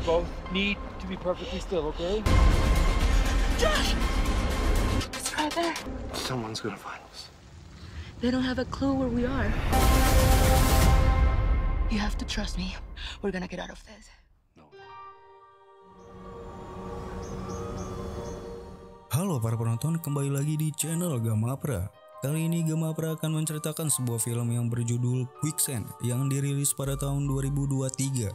both need to be perfectly still, okay? Josh! It's right there. Someone's gonna find us. They don't have a clue where we are. You have to trust me. We're gonna get out of this. Halo para penonton, kembali lagi di channel Gamapra. Kali ini Gamapra akan menceritakan sebuah film yang berjudul Quicksand yang dirilis pada tahun 2023.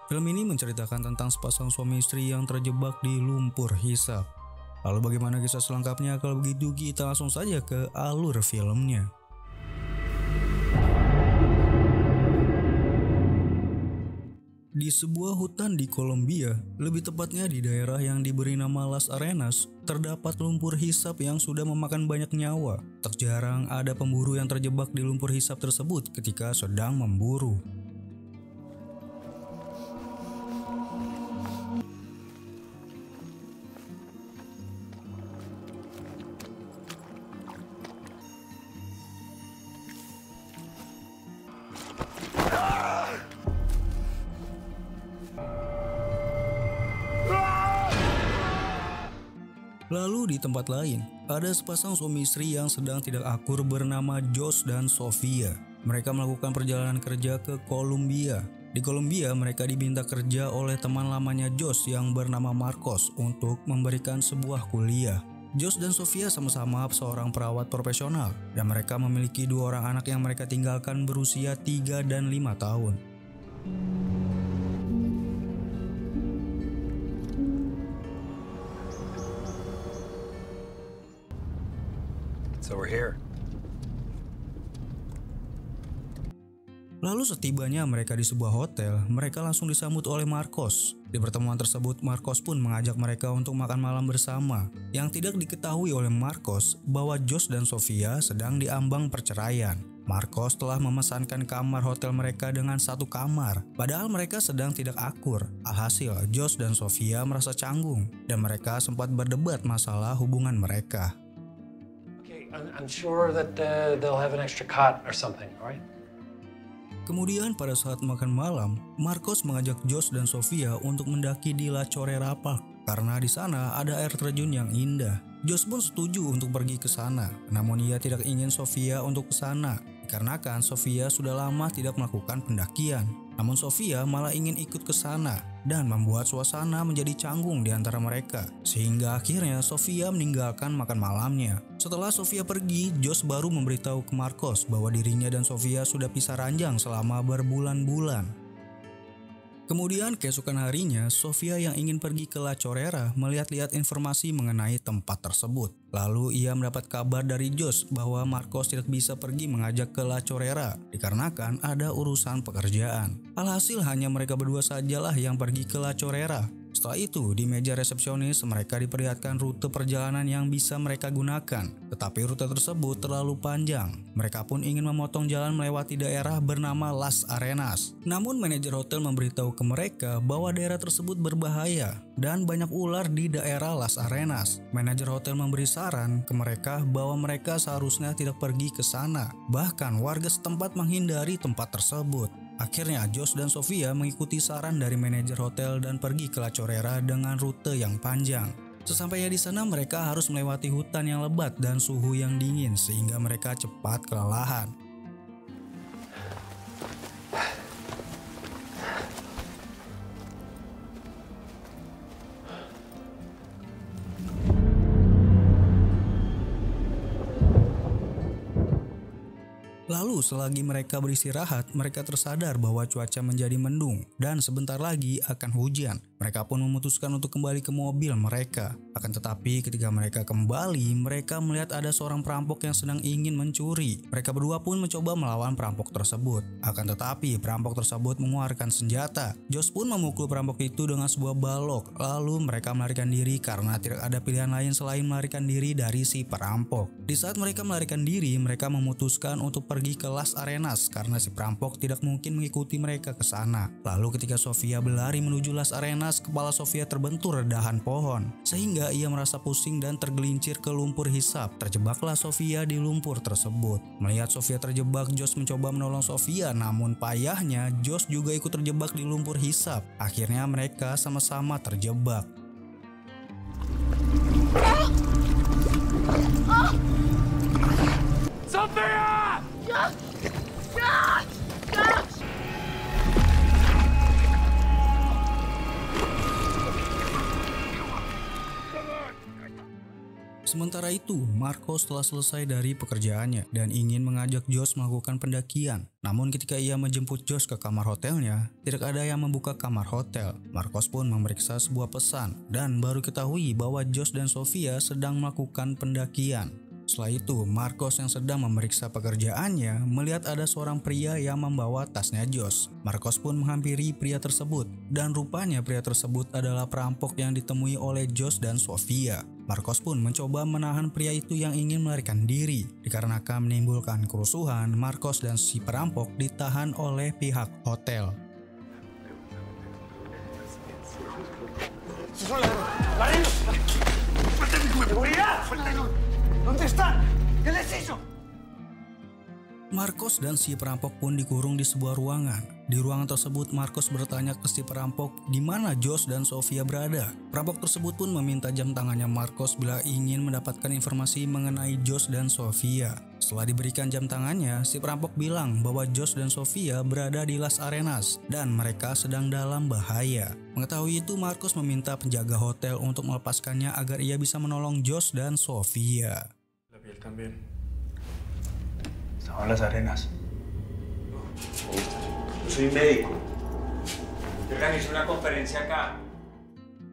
Film ini menceritakan tentang sepasang suami istri yang terjebak di lumpur hisap. Lalu bagaimana kisah selengkapnya? Kalau begitu kita langsung saja ke alur filmnya. Di sebuah hutan di Kolombia, lebih tepatnya di daerah yang diberi nama Las Arenas, terdapat lumpur hisap yang sudah memakan banyak nyawa. Tak jarang ada pemburu yang terjebak di lumpur hisap tersebut ketika sedang memburu. Lalu di tempat lain, ada sepasang suami istri yang sedang tidak akur bernama Josh dan Sofia. Mereka melakukan perjalanan kerja ke Kolombia. Di Kolombia, mereka diminta kerja oleh teman lamanya Josh yang bernama Marcos untuk memberikan sebuah kuliah. Josh dan Sofia sama-sama seorang perawat profesional, dan mereka memiliki dua orang anak yang mereka tinggalkan berusia 3 dan 5 tahun. So we're here. Lalu setibanya mereka di sebuah hotel, mereka langsung disambut oleh Marcos. Di pertemuan tersebut, Marcos pun mengajak mereka untuk makan malam bersama. Yang tidak diketahui oleh Marcos bahwa Josh dan Sofia sedang diambang perceraian. Marcos telah memesankan kamar hotel mereka dengan satu kamar, padahal mereka sedang tidak akur. Alhasil, Josh dan Sofia merasa canggung, dan mereka sempat berdebat masalah hubungan mereka. I'm sure that they'll have an extra cot or something, all right? Kemudian pada saat makan malam, Marcos mengajak Josh dan Sofia untuk mendaki di La Chorrera Park karena di sana ada air terjun yang indah. Josh pun setuju untuk pergi ke sana, namun ia tidak ingin Sofia untuk ke sana dikarenakan Sofia sudah lama tidak melakukan pendakian. Namun Sofia malah ingin ikut ke sana dan membuat suasana menjadi canggung di antara mereka, sehingga akhirnya Sofia meninggalkan makan malamnya. Setelah Sofia pergi, Josh baru memberitahu ke Marcos bahwa dirinya dan Sofia sudah pisah ranjang selama berbulan-bulan. Kemudian keesokan harinya, Sofia yang ingin pergi ke La Chorrera melihat-lihat informasi mengenai tempat tersebut. Lalu ia mendapat kabar dari Josh bahwa Marcos tidak bisa pergi mengajak ke La Chorrera dikarenakan ada urusan pekerjaan. Alhasil hanya mereka berdua sajalah yang pergi ke La Chorrera. Setelah itu, di meja resepsionis mereka diperlihatkan rute perjalanan yang bisa mereka gunakan. Tetapi rute tersebut terlalu panjang. Mereka pun ingin memotong jalan melewati daerah bernama Las Arenas. Namun manajer hotel memberitahu ke mereka bahwa daerah tersebut berbahaya dan banyak ular di daerah Las Arenas. Manajer hotel memberi saran ke mereka bahwa mereka seharusnya tidak pergi ke sana. Bahkan warga setempat menghindari tempat tersebut. Akhirnya Josh dan Sofia mengikuti saran dari manajer hotel dan pergi ke La Chorrera dengan rute yang panjang. Sesampainya di sana mereka harus melewati hutan yang lebat dan suhu yang dingin sehingga mereka cepat kelelahan. Lalu selagi mereka beristirahat, mereka tersadar bahwa cuaca menjadi mendung dan sebentar lagi akan hujan. Mereka pun memutuskan untuk kembali ke mobil mereka. Akan tetapi ketika mereka kembali, mereka melihat ada seorang perampok yang sedang ingin mencuri. Mereka berdua pun mencoba melawan perampok tersebut. Akan tetapi perampok tersebut mengeluarkan senjata. Josh pun memukul perampok itu dengan sebuah balok. Lalu mereka melarikan diri karena tidak ada pilihan lain selain melarikan diri dari si perampok. Di saat mereka melarikan diri, mereka memutuskan untuk pergi ke Las Arenas karena si perampok tidak mungkin mengikuti mereka ke sana. Lalu ketika Sofia berlari menuju Las Arenas, Arenas, kepala Sofia terbentur dahan pohon, sehingga ia merasa pusing dan tergelincir ke lumpur hisap. Terjebaklah Sofia di lumpur tersebut. Melihat Sofia terjebak, Josh mencoba menolong Sofia, namun payahnya Josh juga ikut terjebak di lumpur hisap. Akhirnya mereka sama-sama terjebak. Sophia! Sementara itu, Marcos telah selesai dari pekerjaannya dan ingin mengajak Josh melakukan pendakian. Namun ketika ia menjemput Josh ke kamar hotelnya, tidak ada yang membuka kamar hotel. Marcos pun memeriksa sebuah pesan dan baru ketahui bahwa Josh dan Sofia sedang melakukan pendakian. Setelah itu, Marcos yang sedang memeriksa pekerjaannya melihat ada seorang pria yang membawa tasnya Josh. Marcos pun menghampiri pria tersebut dan rupanya pria tersebut adalah perampok yang ditemui oleh Josh dan Sofia. Marcos pun mencoba menahan pria itu yang ingin melarikan diri. Dikarenakan menimbulkan kerusuhan, Marcos dan si perampok ditahan oleh pihak hotel. Marcos dan si perampok pun dikurung di sebuah ruangan. Di ruangan tersebut, Marcos bertanya ke si perampok di mana Josh dan Sofia berada. Perampok tersebut pun meminta jam tangannya Marcos bila ingin mendapatkan informasi mengenai Josh dan Sofia. Setelah diberikan jam tangannya, si perampok bilang bahwa Josh dan Sofia berada di Las Arenas dan mereka sedang dalam bahaya. Mengetahui itu, Marcos meminta penjaga hotel untuk melepaskannya agar ia bisa menolong Josh dan Sofia. Estaban Las Arenas. Soy médico. Yo organizo una conferencia acá.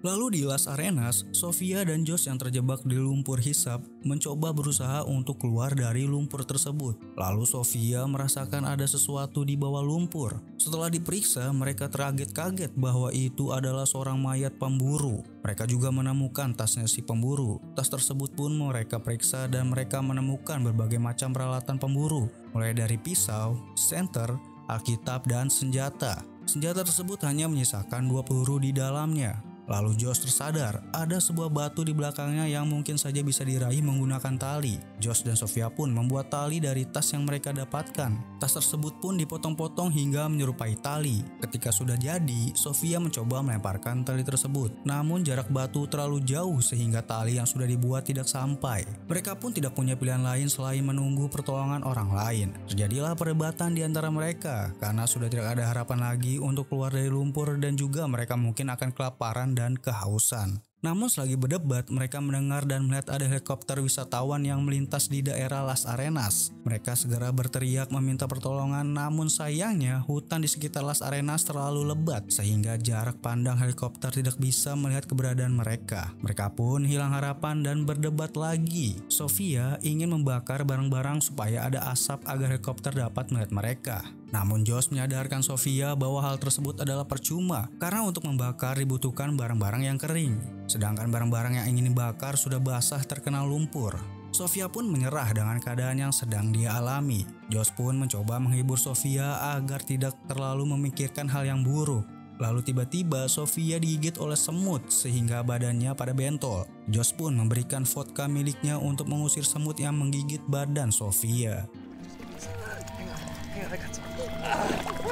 Lalu di Las Arenas, Sofia dan Josh yang terjebak di lumpur hisap mencoba berusaha untuk keluar dari lumpur tersebut. Lalu Sofia merasakan ada sesuatu di bawah lumpur. Setelah diperiksa, mereka terkaget-kaget bahwa itu adalah seorang mayat pemburu. Mereka juga menemukan tasnya si pemburu. Tas tersebut pun mereka periksa dan mereka menemukan berbagai macam peralatan pemburu, mulai dari pisau, senter, alkitab, dan senjata. Senjata tersebut hanya menyisakan 2 peluru di dalamnya. Lalu Josh tersadar ada sebuah batu di belakangnya yang mungkin saja bisa diraih menggunakan tali. Josh dan Sofia pun membuat tali dari tas yang mereka dapatkan. Tas tersebut pun dipotong-potong hingga menyerupai tali. Ketika sudah jadi, Sofia mencoba melemparkan tali tersebut. Namun jarak batu terlalu jauh sehingga tali yang sudah dibuat tidak sampai. Mereka pun tidak punya pilihan lain selain menunggu pertolongan orang lain. Terjadilah perdebatan di antara mereka karena sudah tidak ada harapan lagi untuk keluar dari lumpur dan juga mereka mungkin akan kelaparan dan kehausan. Namun selagi berdebat, mereka mendengar dan melihat ada helikopter wisatawan yang melintas di daerah Las Arenas. Mereka segera berteriak meminta pertolongan, namun sayangnya hutan di sekitar Las Arenas terlalu lebat sehingga jarak pandang helikopter tidak bisa melihat keberadaan mereka. Mereka pun hilang harapan dan berdebat lagi. Sofia ingin membakar barang-barang supaya ada asap agar helikopter dapat melihat mereka. Namun Josh menyadarkan Sofia bahwa hal tersebut adalah percuma karena untuk membakar dibutuhkan barang-barang yang kering. Sedangkan barang-barang yang ingin dibakar sudah basah terkena lumpur. Sofia pun menyerah dengan keadaan yang sedang dia alami. Josh pun mencoba menghibur Sofia agar tidak terlalu memikirkan hal yang buruk. Lalu tiba-tiba Sofia digigit oleh semut sehingga badannya pada bentol. Josh pun memberikan vodka miliknya untuk mengusir semut yang menggigit badan Sofia.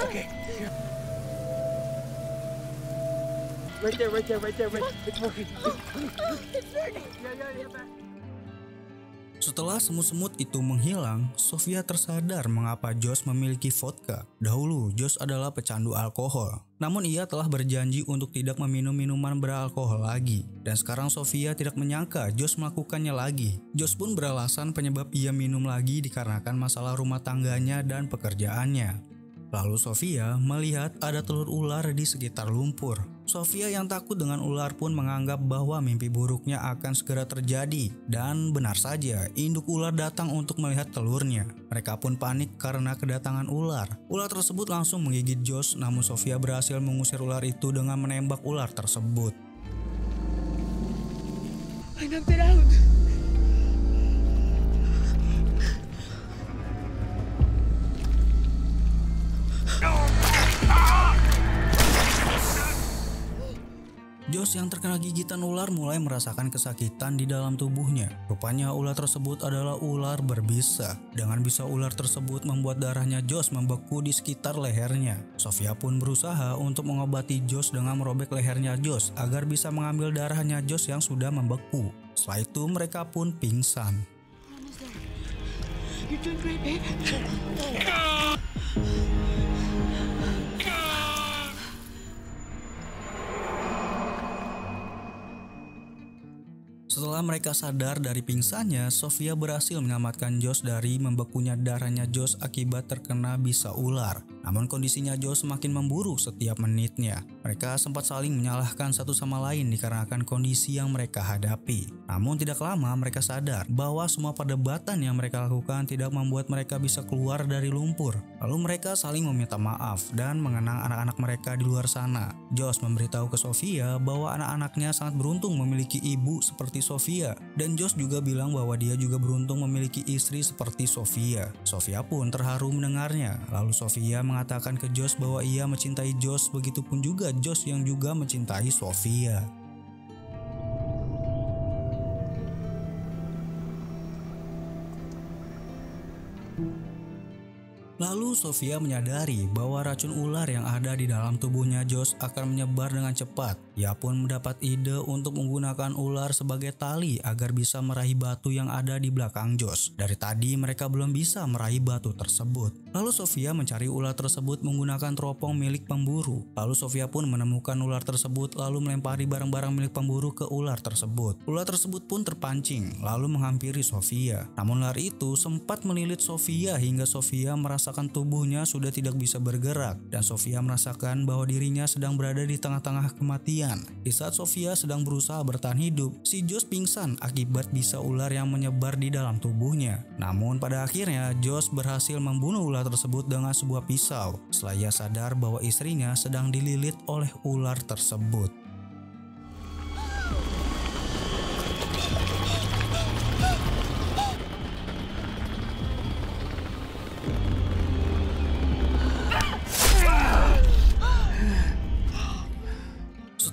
Okay. Right there. It's working. Yeah. Setelah semut-semut itu menghilang, Sofia tersadar mengapa Josh memiliki vodka. Dahulu, Josh adalah pecandu alkohol. Namun ia telah berjanji untuk tidak meminum minuman beralkohol lagi. Dan sekarang Sofia tidak menyangka Josh melakukannya lagi. Josh pun beralasan penyebab ia minum lagi dikarenakan masalah rumah tangganya dan pekerjaannya. Lalu Sofia melihat ada telur ular di sekitar lumpur. Sofia yang takut dengan ular pun menganggap bahwa mimpi buruknya akan segera terjadi. Dan benar saja, induk ular datang untuk melihat telurnya. Mereka pun panik karena kedatangan ular. Ular tersebut langsung menggigit Josh, namun Sofia berhasil mengusir ular itu dengan menembak ular tersebut. I knocked it out. Josh yang terkena gigitan ular mulai merasakan kesakitan di dalam tubuhnya. Rupanya ular tersebut adalah ular berbisa. Dengan bisa ular tersebut membuat darahnya Josh membeku di sekitar lehernya. Sofia pun berusaha untuk mengobati Josh dengan merobek lehernya Josh agar bisa mengambil darahnya Josh yang sudah membeku. Setelah itu mereka pun pingsan. You're doing great, babe. Setelah mereka sadar dari pingsannya, Sofia berhasil menyelamatkan Josh dari membekunya darahnya Josh akibat terkena bisa ular. Namun kondisinya Josh semakin memburuk setiap menitnya. Mereka sempat saling menyalahkan satu sama lain dikarenakan kondisi yang mereka hadapi. Namun tidak lama mereka sadar bahwa semua perdebatan yang mereka lakukan tidak membuat mereka bisa keluar dari lumpur. Lalu mereka saling meminta maaf dan mengenang anak-anak mereka di luar sana. Josh memberitahu ke Sofia bahwa anak-anaknya sangat beruntung memiliki ibu seperti Sofia, dan Josh juga bilang bahwa dia juga beruntung memiliki istri seperti Sofia. Sofia pun terharu mendengarnya. Lalu Sofia mengatakan ke Josh bahwa ia mencintai Josh, begitupun juga Josh yang juga mencintai Sofia. Lalu Sofia menyadari bahwa racun ular yang ada di dalam tubuhnya Josh akan menyebar dengan cepat. Ia pun mendapat ide untuk menggunakan ular sebagai tali agar bisa meraih batu yang ada di belakang Josh. Dari tadi mereka belum bisa meraih batu tersebut. Lalu Sofia mencari ular tersebut menggunakan teropong milik pemburu. Lalu Sofia pun menemukan ular tersebut lalu melempari barang-barang milik pemburu ke ular tersebut. Ular tersebut pun terpancing lalu menghampiri Sofia. Namun ular itu sempat melilit Sofia hingga Sofia merasakan tubuhnya sudah tidak bisa bergerak, dan Sofia merasakan bahwa dirinya sedang berada di tengah-tengah kematian. Di saat Sofia sedang berusaha bertahan hidup, si Josh pingsan akibat bisa ular yang menyebar di dalam tubuhnya. Namun pada akhirnya Josh berhasil membunuh ular tersebut dengan sebuah pisau setelah ia sadar bahwa istrinya sedang dililit oleh ular tersebut.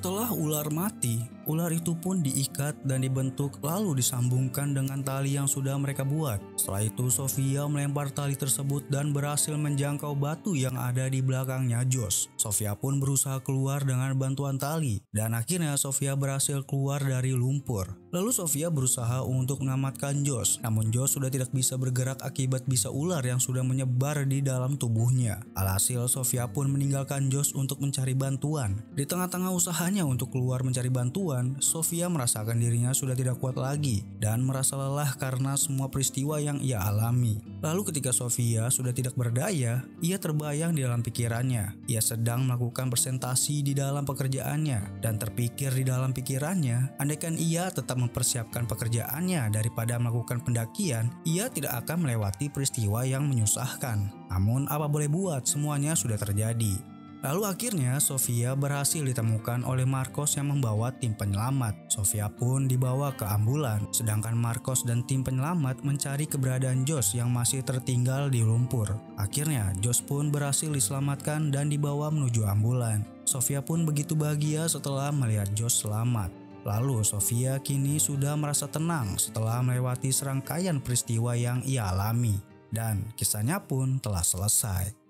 Setelah ular mati, ular itu pun diikat dan dibentuk lalu disambungkan dengan tali yang sudah mereka buat. Setelah itu Sofia melempar tali tersebut dan berhasil menjangkau batu yang ada di belakangnya Josh. Sofia pun berusaha keluar dengan bantuan tali dan akhirnya Sofia berhasil keluar dari lumpur. Lalu Sofia berusaha untuk menyelamatkan Josh, namun Josh sudah tidak bisa bergerak akibat bisa ular yang sudah menyebar di dalam tubuhnya. Alhasil Sofia pun meninggalkan Josh untuk mencari bantuan. Di tengah-tengah usahanya untuk keluar mencari bantuan, Sofia merasakan dirinya sudah tidak kuat lagi dan merasa lelah karena semua peristiwa yang ia alami. Lalu ketika Sofia sudah tidak berdaya, ia terbayang di dalam pikirannya. Ia sedang melakukan presentasi di dalam pekerjaannya dan terpikir di dalam pikirannya, andaikan ia tetap mempersiapkan pekerjaannya daripada melakukan pendakian, ia tidak akan melewati peristiwa yang menyusahkan. Namun apa boleh buat, semuanya sudah terjadi. Lalu akhirnya Sofia berhasil ditemukan oleh Marcos yang membawa tim penyelamat. Sofia pun dibawa ke ambulan, sedangkan Marcos dan tim penyelamat mencari keberadaan Josh yang masih tertinggal di lumpur. Akhirnya Josh pun berhasil diselamatkan dan dibawa menuju ambulan. Sofia pun begitu bahagia setelah melihat Josh selamat. Lalu Sofia kini sudah merasa tenang setelah melewati serangkaian peristiwa yang ia alami. Dan kisahnya pun telah selesai.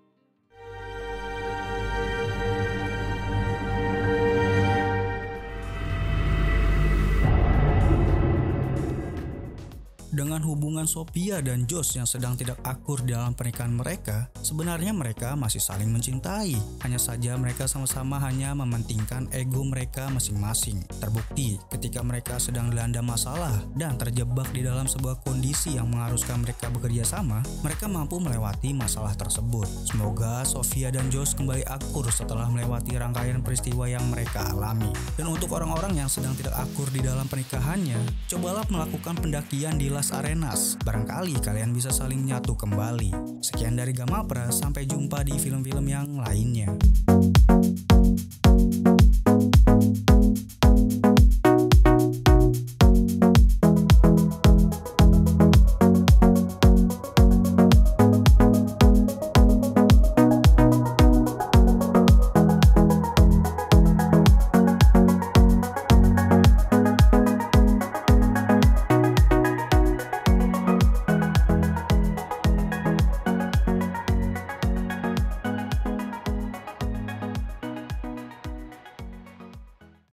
Dengan hubungan Sofia dan Josh yang sedang tidak akur dalam pernikahan mereka, sebenarnya mereka masih saling mencintai. Hanya saja mereka sama-sama hanya mementingkan ego mereka masing-masing. Terbukti ketika mereka sedang dilanda masalah dan terjebak di dalam sebuah kondisi yang mengharuskan mereka bekerja sama, mereka mampu melewati masalah tersebut. Semoga Sofia dan Josh kembali akur setelah melewati rangkaian peristiwa yang mereka alami. Dan untuk orang-orang yang sedang tidak akur di dalam pernikahannya, cobalah melakukan pendakian di Las Arenas. Barangkali kalian bisa saling menyatu kembali. Sekian dari Gamapra, sampai jumpa di film-film yang lainnya.